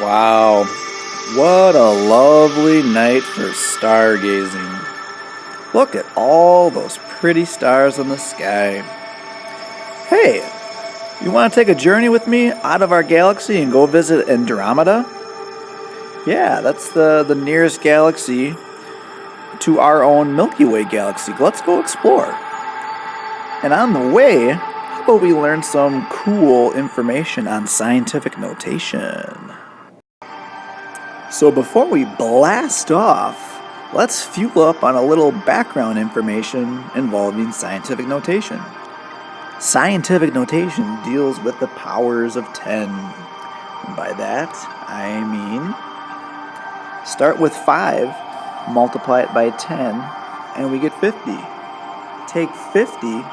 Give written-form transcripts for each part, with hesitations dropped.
Wow, what a lovely night for stargazing. Look at all those pretty stars in the sky. Hey, you want to take a journey with me out of our galaxy and go visit Andromeda? Yeah, that's the nearest galaxy to our own Milky Way galaxy. Let's go explore. And on the way, how about we learn some cool information on scientific notation? So before we blast off, let's fuel up on a little background information involving scientific notation. Scientific notation deals with the powers of 10. And by that, I mean, start with 5, multiply it by 10, and we get 50. Take 50,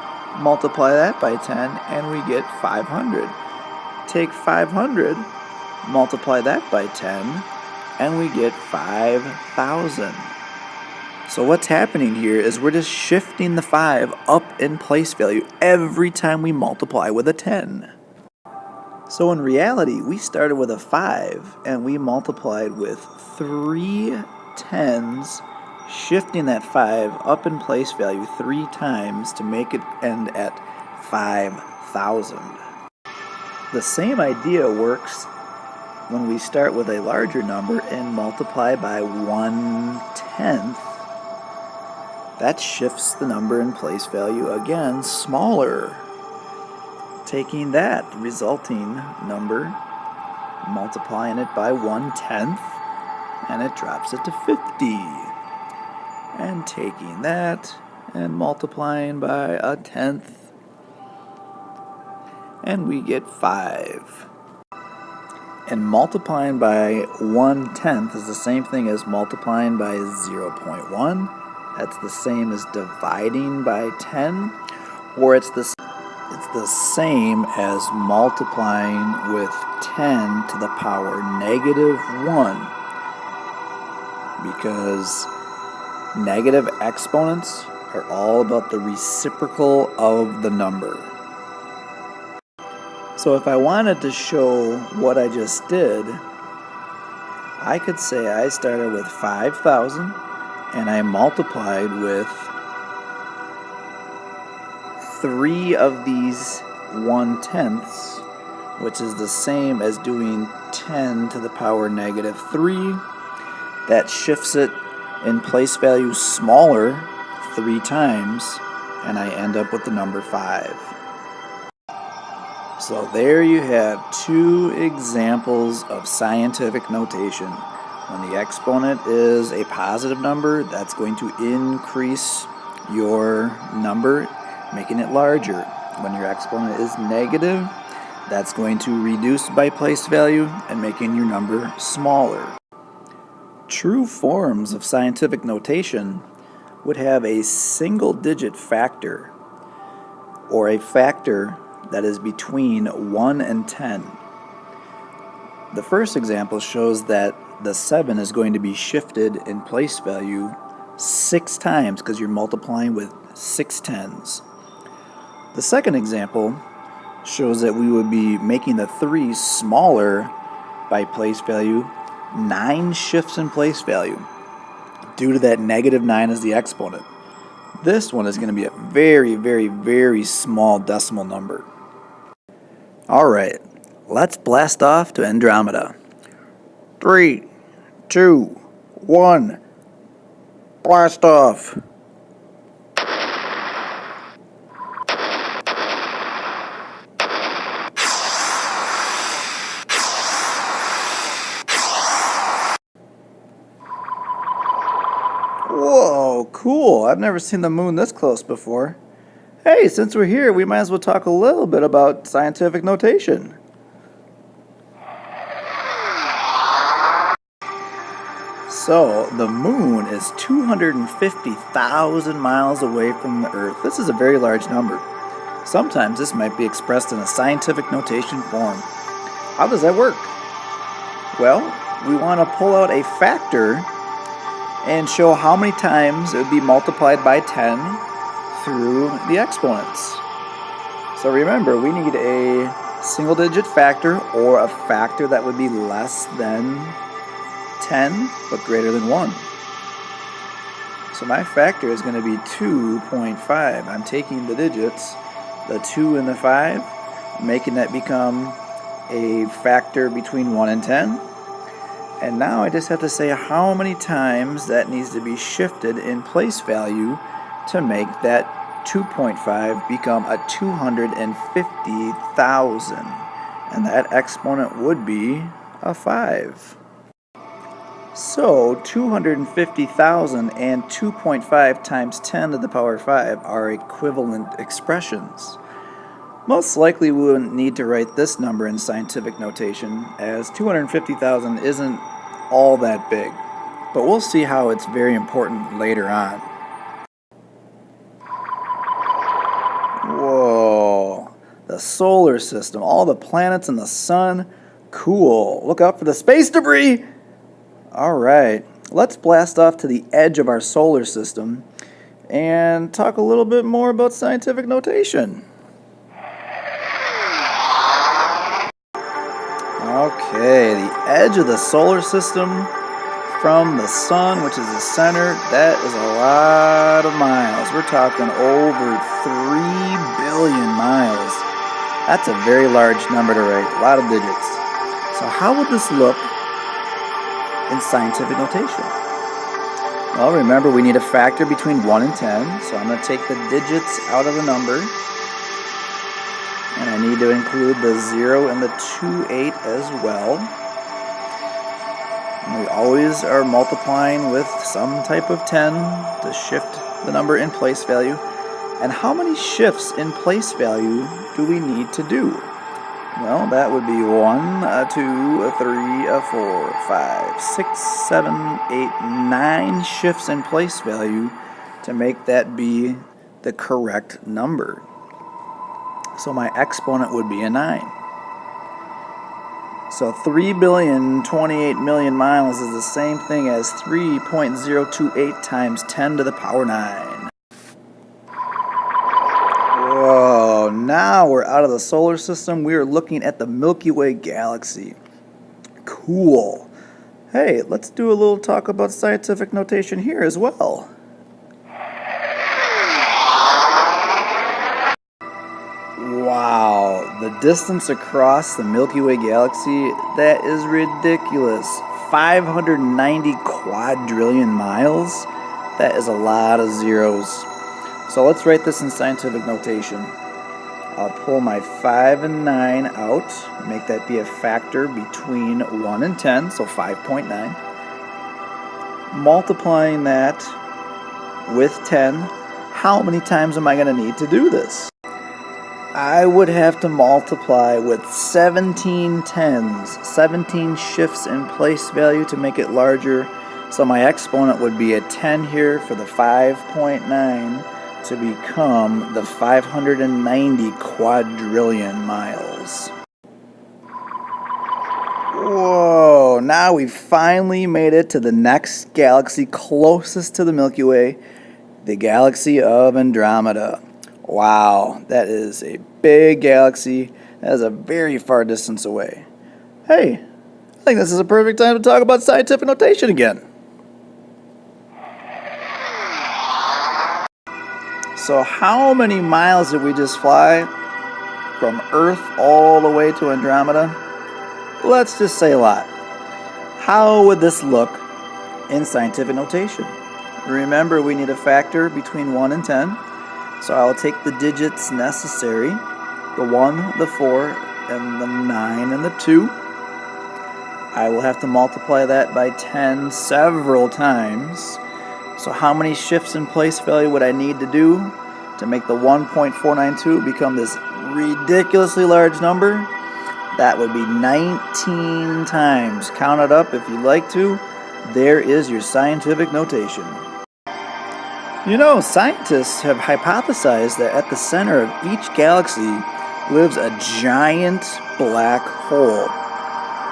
multiply that by 10, and we get 500. Take 500, multiply that by 10, and we get 5,000. So what's happening here is we're just shifting the 5 up in place value every time we multiply with a 10. So in reality, we started with a 5 and we multiplied with 3 tens, shifting that 5 up in place value 3 times to make it end at 5,000. The same idea works when we start with a larger number and multiply by 1/10. That shifts the number in place value again smaller. Taking that resulting number, multiplying it by 1/10, and it drops it to 50. And taking that and multiplying by 1/10, and we get 5. And multiplying by 1/10 is the same thing as multiplying by 0.1. That's the same as dividing by 10, or it's the same as multiplying with 10 to the power -1, because negative exponents are all about the reciprocal of the number. So if I wanted to show what I just did, I could say I started with 5,000 and I multiplied with 3 of these 1/10ths, which is the same as doing 10 to the power -3. That shifts it in place value smaller 3 times, and I end up with the number 5. So there you have 2 examples of scientific notation. When the exponent is a positive number, that's going to increase your number, making it larger. When your exponent is negative, that's going to reduce by place value and making your number smaller. True forms of scientific notation would have a single-digit factor, or a factor that is between 1 and 10. The first example shows that the 7 is going to be shifted in place value 6 times because you're multiplying with 6 tens. The second example shows that we would be making the 3 smaller by place value 9 shifts in place value due to that -9 as the exponent. This one is going to be a very, very, very small decimal number. Alright, let's blast off to Andromeda. 3, 2, 1, blast off! Whoa, cool. I've never seen the moon this close before. Hey, since we're here, we might as well talk a little bit about scientific notation. So, the moon is 250,000 miles away from the Earth. This is a very large number. Sometimes this might be expressed in a scientific notation form. How does that work? Well, we want to pull out a factor and show how many times it would be multiplied by 10 through the exponents. So remember, we need a single digit factor or a factor that would be less than 10 but greater than 1. So my factor is going to be 2.5. I'm taking the digits, the 2 and the 5, making that become a factor between 1 and 10. And now I just have to say how many times that needs to be shifted in place value to make that 2.5 become a 250,000. And that exponent would be a 5. So 250,000 and 2.5 times 10 to the power 5 are equivalent expressions. Most likely we wouldn't need to write this number in scientific notation, as 250,000 isn't all that big, but we'll see how it's very important later on. Whoa, the solar system, all the planets and the sun, cool. Look out for the space debris! Alright, let's blast off to the edge of our solar system and talk a little bit more about scientific notation. Okay, the edge of the solar system from the sun, which is the center, that is a lot of miles. We're talking over 3 billion miles. That's a very large number to write, a lot of digits. So how would this look in scientific notation? Well, remember we need a factor between 1 and 10, so I'm going to take the digits out of the number. And I need to include the 0 and the 2/8 as well. And we always are multiplying with some type of 10 to shift the number in place value. And how many shifts in place value do we need to do? Well, that would be 1, 2, 3, 4, 5, 6, 7, 8, 9 shifts in place value to make that be the correct number. So my exponent would be a 9. So 3,028,000,000 miles is the same thing as 3.028 times 10 to the power 9. Whoa, now we're out of the solar system. We are looking at the Milky Way galaxy. Cool. Hey, let's do a little talk about scientific notation here as well. Wow, the distance across the Milky Way galaxy, that is ridiculous. 590 quadrillion miles? That is a lot of zeros. So let's write this in scientific notation. I'll pull my 5 and 9 out, make that be a factor between 1 and 10, so 5.9. Multiplying that with 10, how many times am I going to need to do this? I would have to multiply with 17 tens, 17 shifts in place value to make it larger. So my exponent would be a 10 here for the 5.9 to become the 590 quadrillion miles. Whoa, now we finally made it to the next galaxy closest to the Milky Way, the galaxy of Andromeda. Wow, that is a big galaxy. That is a very far distance away. Hey, I think this is a perfect time to talk about scientific notation again. So how many miles did we just fly from Earth all the way to Andromeda? Let's just say a lot. How would this look in scientific notation? Remember, we need a factor between 1 and 10. So I'll take the digits necessary, the 1, the 4, and the 9, and the 2. I will have to multiply that by 10 several times. So how many shifts in place value would I need to do to make the 1.492 become this ridiculously large number? That would be 19 times. Count it up if you'd like to. There is your scientific notation. You know, scientists have hypothesized that at the center of each galaxy lives a giant black hole.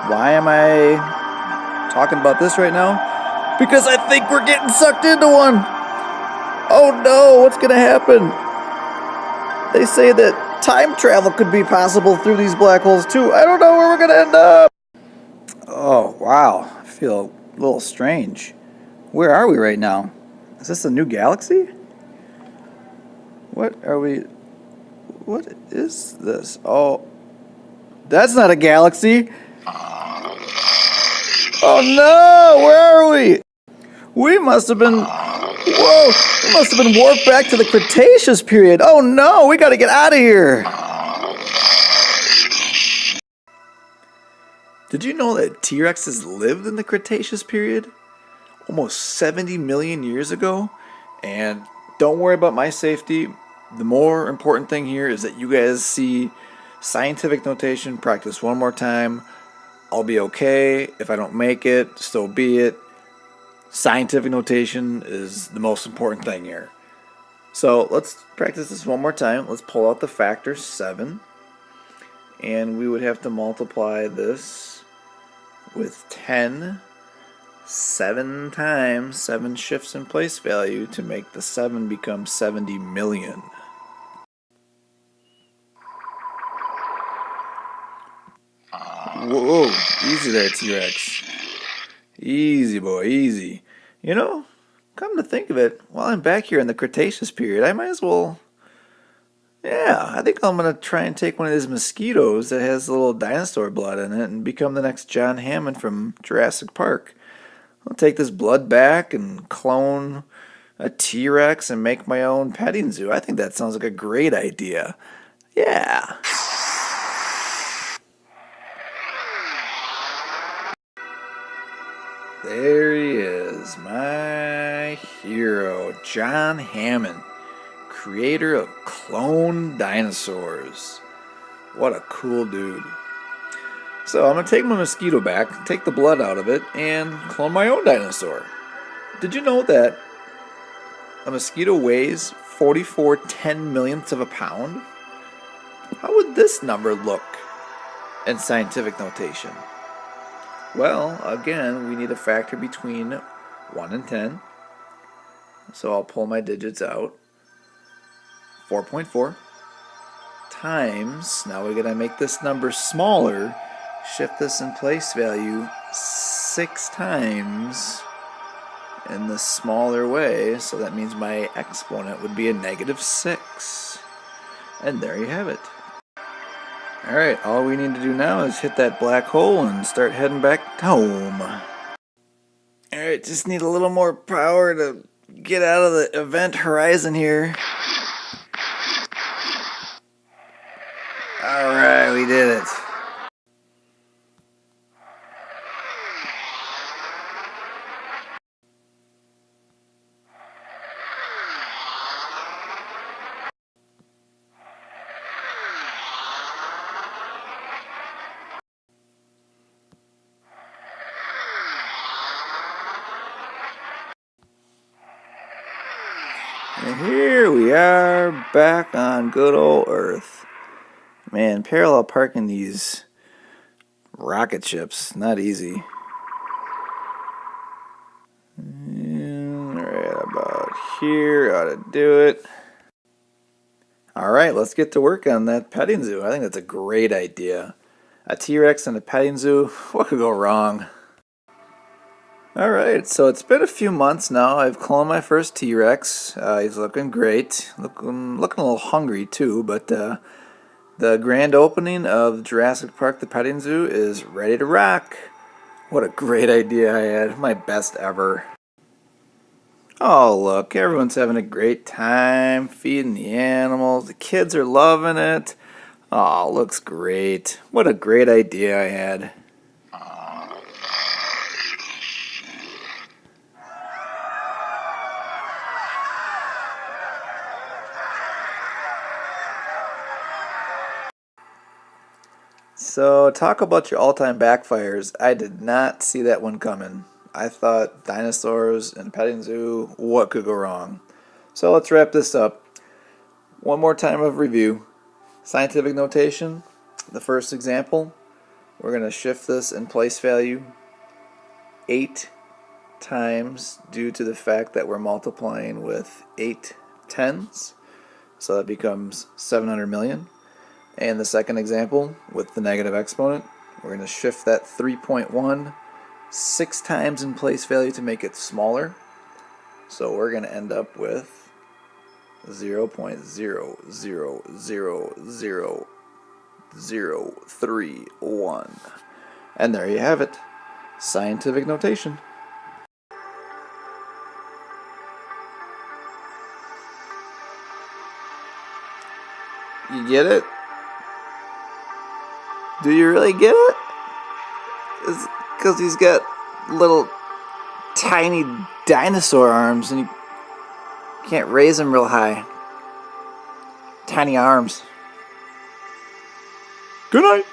Why am I talking about this right now? Because I think we're getting sucked into one. Oh no, what's going to happen? They say that time travel could be possible through these black holes too. I don't know where we're gonna end up. Oh, wow. I feel a little strange. Where are we right now? Is this a new galaxy? What are we... What is this? Oh, that's not a galaxy. Oh no, where are we? We must have been... Whoa, we must have been warped back to the Cretaceous period. Oh no, we gotta get out of here. Did you know that T-Rexes lived in the Cretaceous period? Almost 70 million years ago? And don't worry about my safety. The more important thing here is that you guys see scientific notation, practice one more time. I'll be okay. If I don't make it, so be it. Scientific notation is the most important thing here. So let's practice this one more time. Let's pull out the factor 7. And we would have to multiply this with 10 7 times, 7 shifts in place value to make the 7 become 70 million. Whoa, easy there, T-Rex. Easy, boy, easy. You know, come to think of it, while I'm back here in the Cretaceous period, I might as well... Yeah, I think I'm going to try and take one of these mosquitoes that has a little dinosaur blood in it and become the next John Hammond from Jurassic Park. I'll take this blood back and clone a T-Rex and make my own petting zoo. I think that sounds like a great idea. Yeah. There he is, my hero, John Hammond, creator of clone dinosaurs. What a cool dude. So I'm going to take my mosquito back, take the blood out of it, and clone my own dinosaur. Did you know that a mosquito weighs 44 10 millionths of a pound? How would this number look in scientific notation? Well, again, we need a factor between 1 and 10. So I'll pull my digits out. 4.4 times, now we're going to make this number smaller, shift this in place value 6 times in the smaller way, so that means my exponent would be a -6. And there you have it. Alright, all we need to do now is hit that black hole and start heading back home. Alright, just need a little more power to get out of the event horizon here. Alright, we did it. And here we are back on good old Earth. Man, parallel parking these rocket ships, not easy. Right about here, ought to do it. Alright, let's get to work on that petting zoo. I think that's a great idea. A T-Rex and a petting zoo, what could go wrong? Alright, so it's been a few months now. I've cloned my first T-Rex. He's looking great. Looking a little hungry too, but the grand opening of Jurassic Park, the petting zoo, is ready to rock. What a great idea I had. My best ever. Oh, look, everyone's having a great time feeding the animals. The kids are loving it. Oh, looks great. What a great idea I had. So, talk about your all-time backfires. I did not see that one coming. I thought dinosaurs and petting zoo, what could go wrong? So let's wrap this up. One more time of review. Scientific notation, the first example, we're going to shift this in place value 8 times due to the fact that we're multiplying with 8 tens. So that becomes 700 million. And the second example, with the negative exponent, we're going to shift that 3.1 6 times in place value to make it smaller. So we're going to end up with 0.0000031. And there you have it. Scientific notation. You get it? Do you really get it? It's because he's got little tiny dinosaur arms and you can't raise them real high. Tiny arms. Good night.